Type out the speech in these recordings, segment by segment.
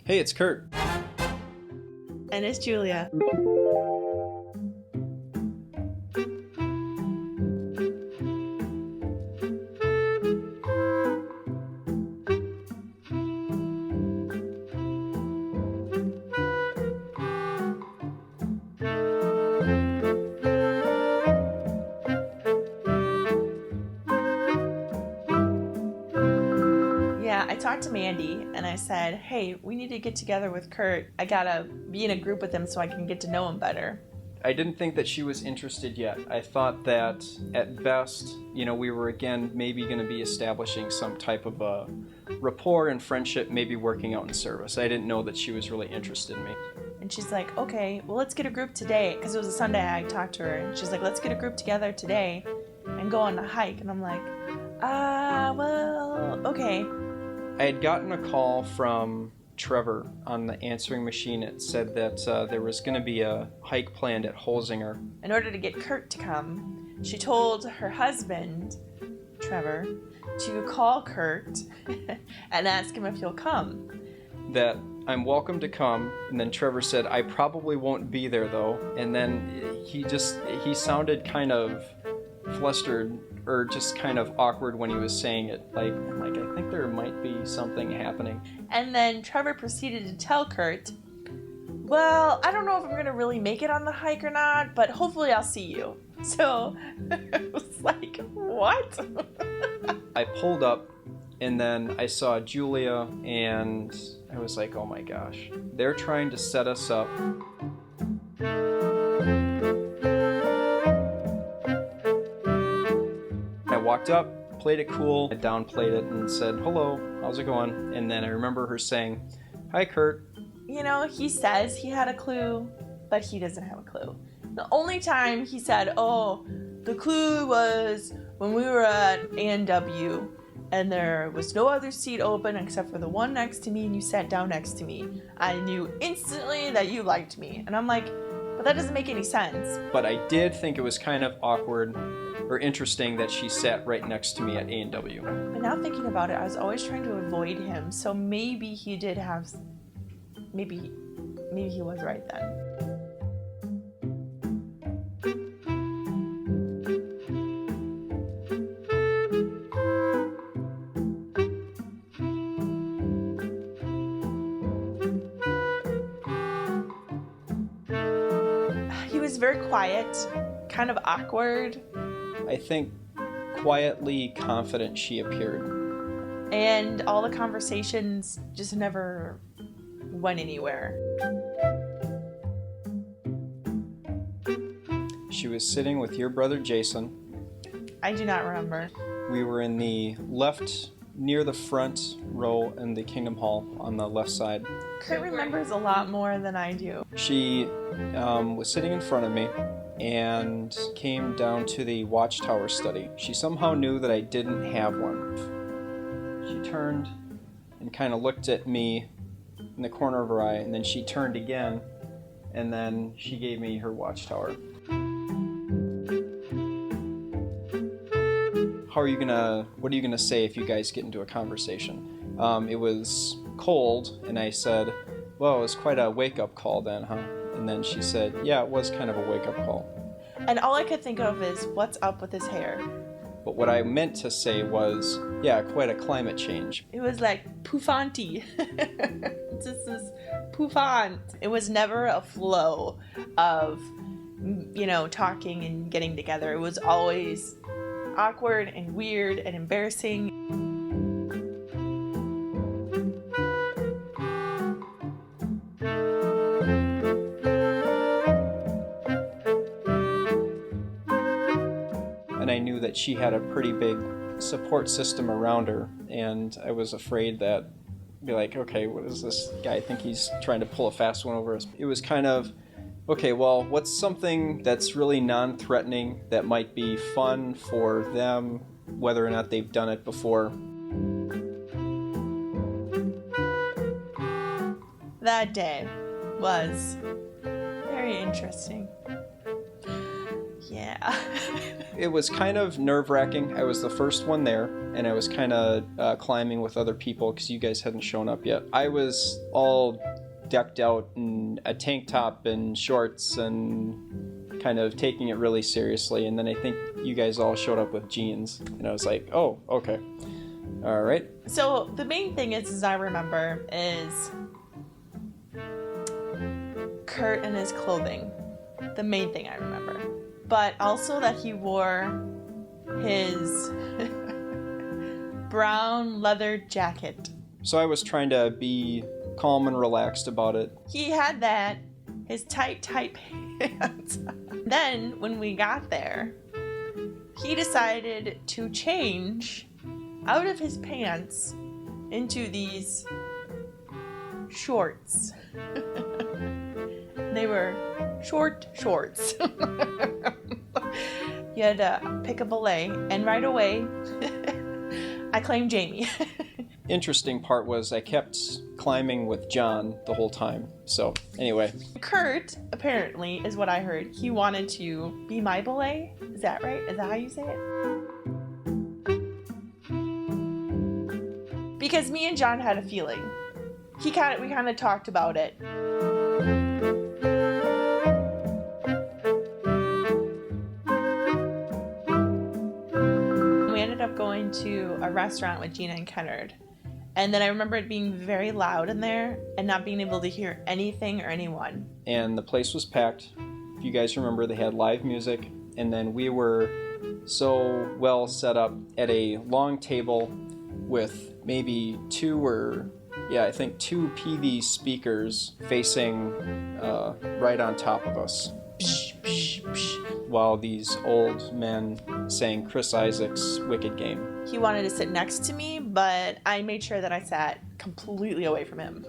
Hey, it's Kurt. And it's Julia. Yeah, I talked to Mandy and I said, hey, we need to get together with Kurt. I gotta be in a group with him so I can get to know him better. I didn't think that she was interested yet. I thought that at best, we were again maybe going to be establishing some type of a rapport and friendship, maybe working out in service. I didn't know that she was really interested in me. And she's like, okay, well, let's get a group today. Because it was a Sunday, I talked to her. And she's like, let's get a group together today and go on a hike. And I'm like, well, okay. I had gotten a call from Trevor on the answering machine. It said that there was going to be a hike planned at Holzinger. In order to get Kurt to come, she told her husband, Trevor, to call Kurt and ask him if he'll come. That I'm welcome to come, and then Trevor said, I probably won't be there though. And then he sounded kind of flustered or just kind of awkward when he was saying it. Like I think there might be something happening. And then Trevor proceeded to tell Kurt, well, I don't know if I'm going to really make it on the hike or not, but hopefully I'll see you. So it was like, what? I pulled up and then I saw Julia and I was like, oh my gosh, they're trying to set us up. I walked up, played it cool, I downplayed it and said, hello, how's it going? And then I remember her saying, hi, Kurt. He says he had a clue, but he doesn't have a clue. The only time he said, oh, the clue was when we were at A&W and there was no other seat open except for the one next to me and you sat down next to me. I knew instantly that you liked me. And I'm like, but that doesn't make any sense. But I did think it was kind of awkward or interesting that she sat right next to me at A&W. But now thinking about it, I was always trying to avoid him. So maybe he did have, maybe he was right then. He was very quiet, kind of awkward. I think quietly confident she appeared. And all the conversations just never went anywhere. She was sitting with your brother Jason. I do not remember. We were in the left, near the front row in the Kingdom Hall on the left side. Kurt remembers a lot more than I do. She was sitting in front of me and came down to the Watchtower study. She somehow knew that I didn't have one. She turned and kind of looked at me in the corner of her eye, and then she turned again, and then she gave me her Watchtower. What are you gonna say if you guys get into a conversation? It was cold, and I said, well, it was quite a wake-up call then, huh? And then she said, yeah, it was kind of a wake-up call. And all I could think of is, what's up with his hair? But what I meant to say was, yeah, quite a climate change. It was like pouffanty. This is pouffant. It was never a flow of, talking and getting together. It was always awkward and weird and embarrassing. And I knew that she had a pretty big support system around her, and I was afraid that, be like, okay, what does this guy think he's trying to pull a fast one over us? It was kind of, okay, well, what's something that's really non-threatening that might be fun for them, whether or not they've done it before? That day was very interesting. Yeah. It was kind of nerve-wracking. I was the first one there, and I was kind of climbing with other people because you guys hadn't shown up yet. I was all decked out in a tank top and shorts and kind of taking it really seriously, and then I think you guys all showed up with jeans, and I was like, oh, okay. All right. So the main thing is, as I remember, is Kurt and his clothing. The main thing I remember. But also that he wore his brown leather jacket. So I was trying to be calm and relaxed about it. He had that, his tight pants. Then, when we got there, he decided to change out of his pants into these shorts. They were short shorts. You had to pick a belay, and right away, I claimed Jamie. Interesting part was I kept climbing with John the whole time. So anyway. Kurt, apparently, is what I heard. He wanted to be my belay. Is that right? Is that how you say it? Because me and John had a feeling. We kind of talked about it. We ended up going to a restaurant with Gina and Kennard. And then I remember it being very loud in there and not being able to hear anything or anyone. And the place was packed. If you guys remember, they had live music. And then we were so well set up at a long table with maybe two PV speakers facing right on top of us. While these old men sang Chris Isaak's Wicked Game. He wanted to sit next to me, but I made sure that I sat completely away from him.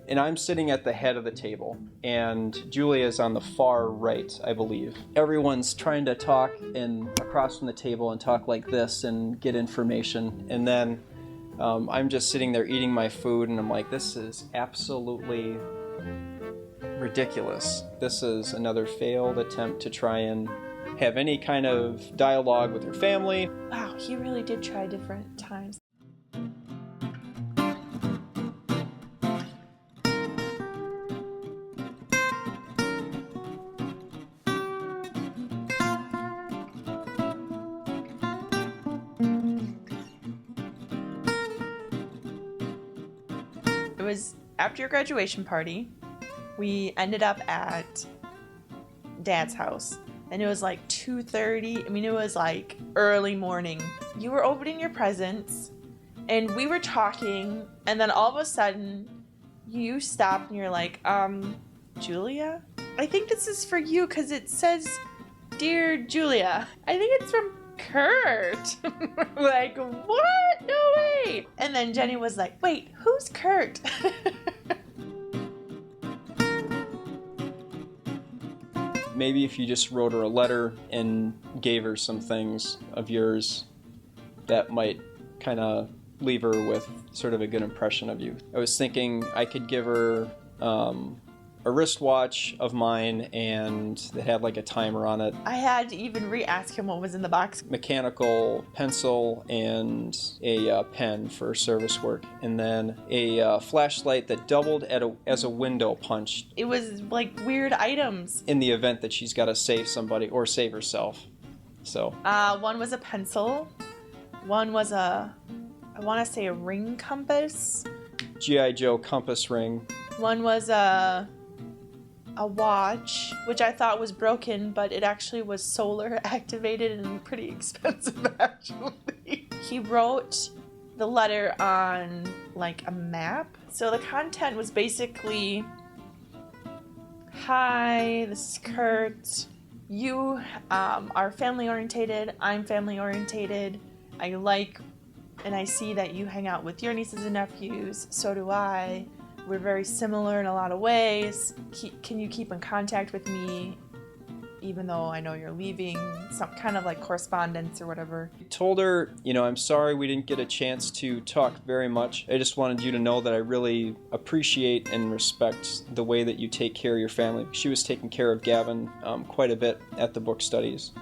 And I'm sitting at the head of the table, and Julia's on the far right, I believe. Everyone's trying to talk and across from the table and talk like this and get information. And then I'm just sitting there eating my food, and I'm like, this is absolutely ridiculous. This is another failed attempt to try and have any kind of dialogue with your family. Wow, he really did try different times. It was after your graduation party. We ended up at Dad's house, and it was like 2:30. I mean, it was like early morning. You were opening your presents, and we were talking, and then all of a sudden, you stopped and you're like, Julia? I think this is for you because it says, Dear Julia. I think it's from Kurt. Like, what? No way. And then Jenny was like, wait, who's Kurt? Maybe if you just wrote her a letter and gave her some things of yours, that might kind of leave her with sort of a good impression of you. I was thinking I could give her a wristwatch of mine, and it had like a timer on it. I had to even re-ask him what was in the box. Mechanical pencil and a pen for service work, and then a flashlight that doubled as a window punch. It was like weird items. In the event that she's got to save somebody or save herself. So. One was a pencil. One was I want to say a ring compass. G.I. Joe compass ring. One was a watch, which I thought was broken, but it actually was solar activated and pretty expensive, actually. He wrote the letter on like a map. So the content was basically, hi, this is Kurt. You are family orientated. I'm family orientated. I like and I see that you hang out with your nieces and nephews. So do I. We're very similar in a lot of ways. Can you keep in contact with me even though I know you're leaving, some kind of like correspondence or whatever. I told her, I'm sorry we didn't get a chance to talk very much. I just wanted you to know that I really appreciate and respect the way that you take care of your family. She was taking care of Gavin quite a bit at the book studies,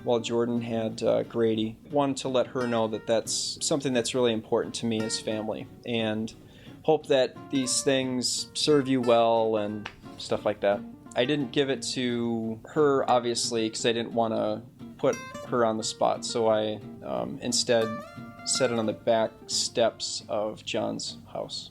while Jordan had Grady. Wanted to let her know that that's something that's really important to me as family, and hope that these things serve you well and stuff like that. I didn't give it to her, obviously, because I didn't want to put her on the spot, so I instead set it on the back steps of John's house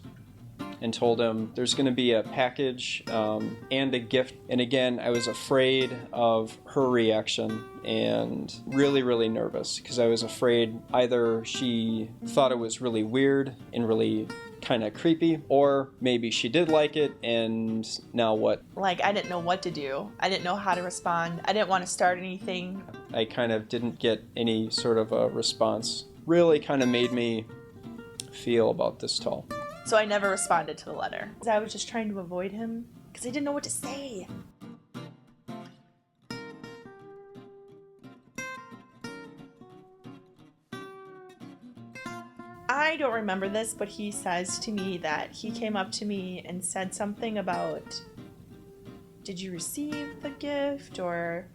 and told him there's going to be a package and a gift. And again, I was afraid of her reaction and really, really nervous, because I was afraid either she thought it was really weird and really kind of creepy, or maybe she did like it, and now what? Like, I didn't know what to do. I didn't know how to respond. I didn't want to start anything. I kind of didn't get any sort of a response. Really kind of made me feel about this tall. So I never responded to the letter. I was just trying to avoid him because I didn't know what to say. I don't remember this, but he says to me that he came up to me and said something about, did you receive the gift, or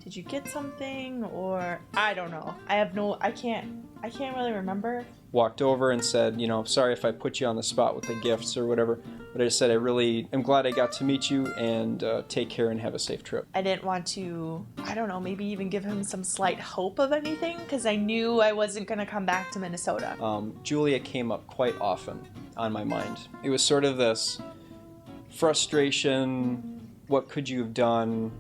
did you get something, or I don't know. I can't really remember. Walked over and said, sorry if I put you on the spot with the gifts or whatever, but I just said I'm glad I got to meet you, and take care and have a safe trip. I didn't want to, I don't know, maybe even give him some slight hope of anything, because I knew I wasn't going to come back to Minnesota. Julia came up quite often on my mind. It was sort of this frustration, what could you have done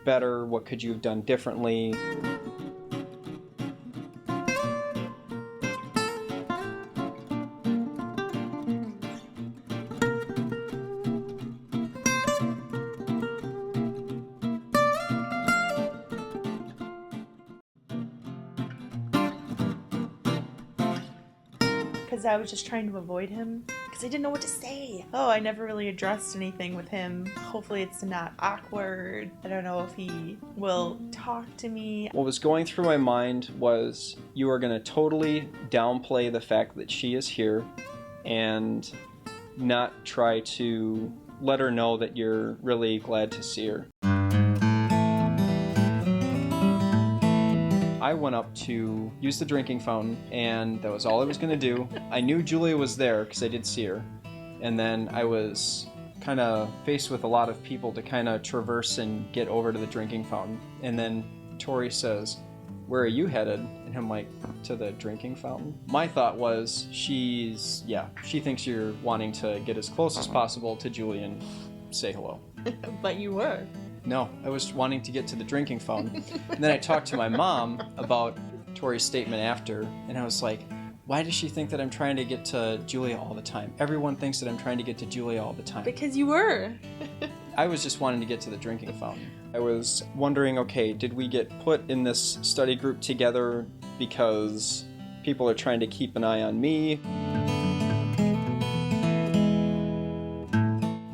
better, what could you have done differently? Because I was just trying to avoid him because I didn't know what to say. Oh, I never really addressed anything with him. Hopefully it's not awkward. I don't know if he will talk to me. What was going through my mind was, you are going to totally downplay the fact that she is here and not try to let her know that you're really glad to see her. I went up to use the drinking fountain, and that was all I was going to do. I knew Julia was there because I did see her, and then I was kind of faced with a lot of people to kind of traverse and get over to the drinking fountain. And then Tori says, "Where are you headed?" And I'm like, "To the drinking fountain." My thought was, she thinks you're wanting to get as close as possible to Julia and say hello. But you were. No, I was wanting to get to the drinking fountain. And then I talked to my mom about Tori's statement after, and I was like, why does she think that I'm trying to get to Julia all the time? Everyone thinks that I'm trying to get to Julia all the time. Because you were. I was just wanting to get to the drinking fountain. I was wondering, okay, did we get put in this study group together because people are trying to keep an eye on me?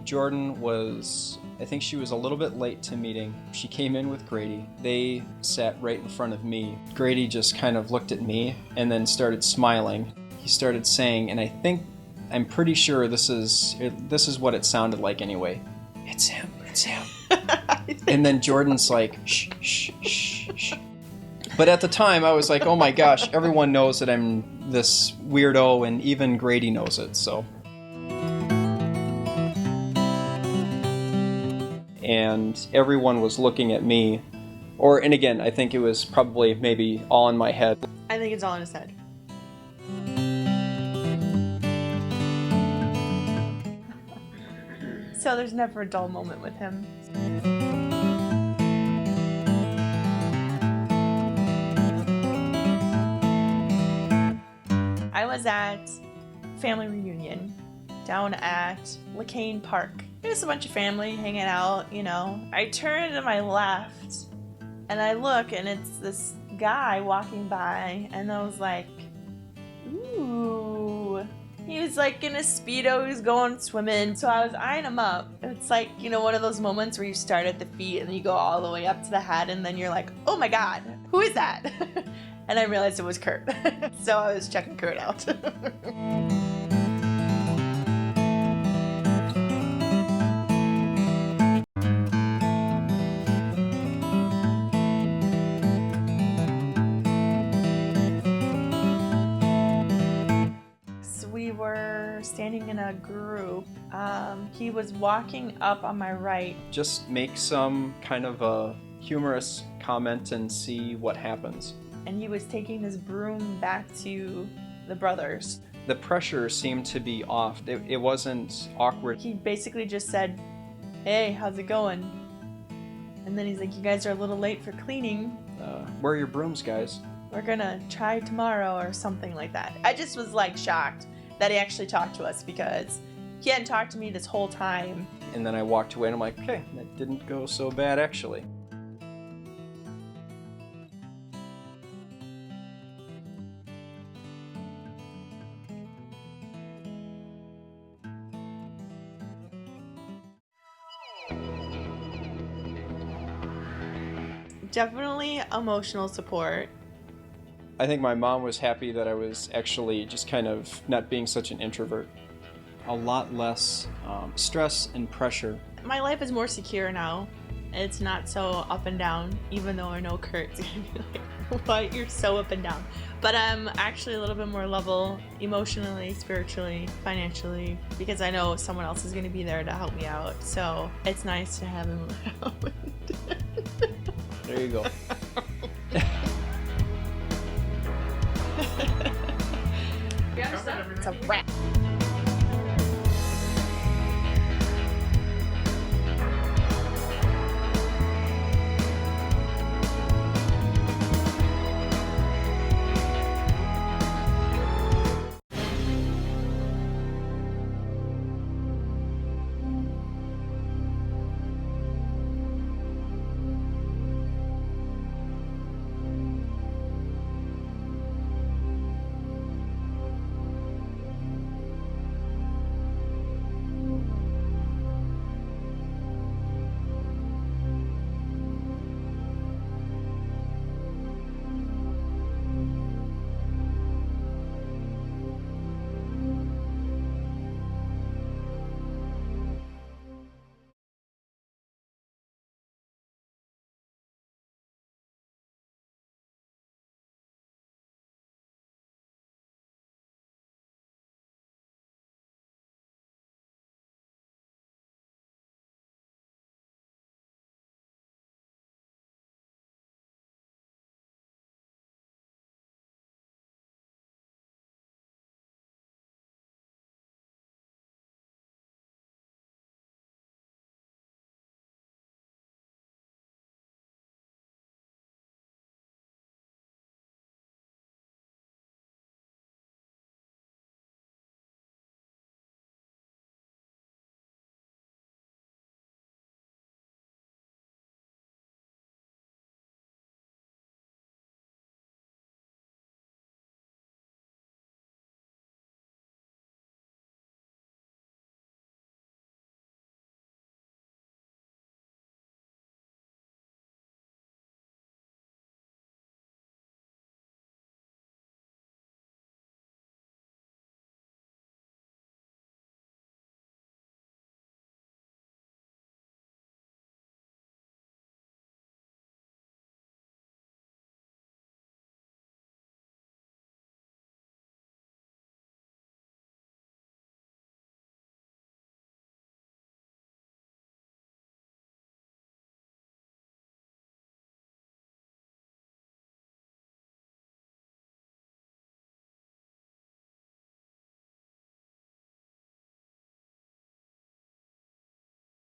Jordan was, I think she was a little bit late to meeting. She came in with Grady. They sat right in front of me. Grady just kind of looked at me and then started smiling. He started saying, and I'm pretty sure this is what it sounded like anyway. It's him. And then Jordan's like, shh, shh, shh, shh. But at the time I was like, oh my gosh, everyone knows that I'm this weirdo, and even Grady knows it, so. And everyone was looking at me, and again, I think it was probably maybe all in my head. I think it's all in his head. So there's never a dull moment with him. I was at family reunion down at LeCane Park. There's a bunch of family hanging out, I turn to my left and I look, and it's this guy walking by, and I was like, ooh, He was like in a Speedo, he was going swimming, so I was eyeing him up. It's like, you know, one of those moments where you start at the feet and then you go all the way up to the head and then you're like, oh my god, who is that? And I realized it was Kurt. So I was checking Kurt out. We were standing in a group. He was walking up on my right. Just make some kind of a humorous comment and see what happens. And he was taking his broom back to the brothers. The pressure seemed to be off. It wasn't awkward. He basically just said, hey, how's it going? And then he's like, you guys are a little late for cleaning. Where are your brooms, guys? We're gonna try tomorrow or something like that. I just was like shocked that he actually talked to us because he hadn't talked to me this whole time. And then I walked away and I'm like, okay, that didn't go so bad actually. Definitely emotional support. I think my mom was happy that I was actually just kind of not being such an introvert. A lot less stress and pressure. My life is more secure now. It's not so up and down, even though I know Kurt's gonna be like, what? You're so up and down. But I'm actually a little bit more level emotionally, spiritually, financially, because I know someone else is gonna be there to help me out. So it's nice to have him around. There you go. It's a wrap.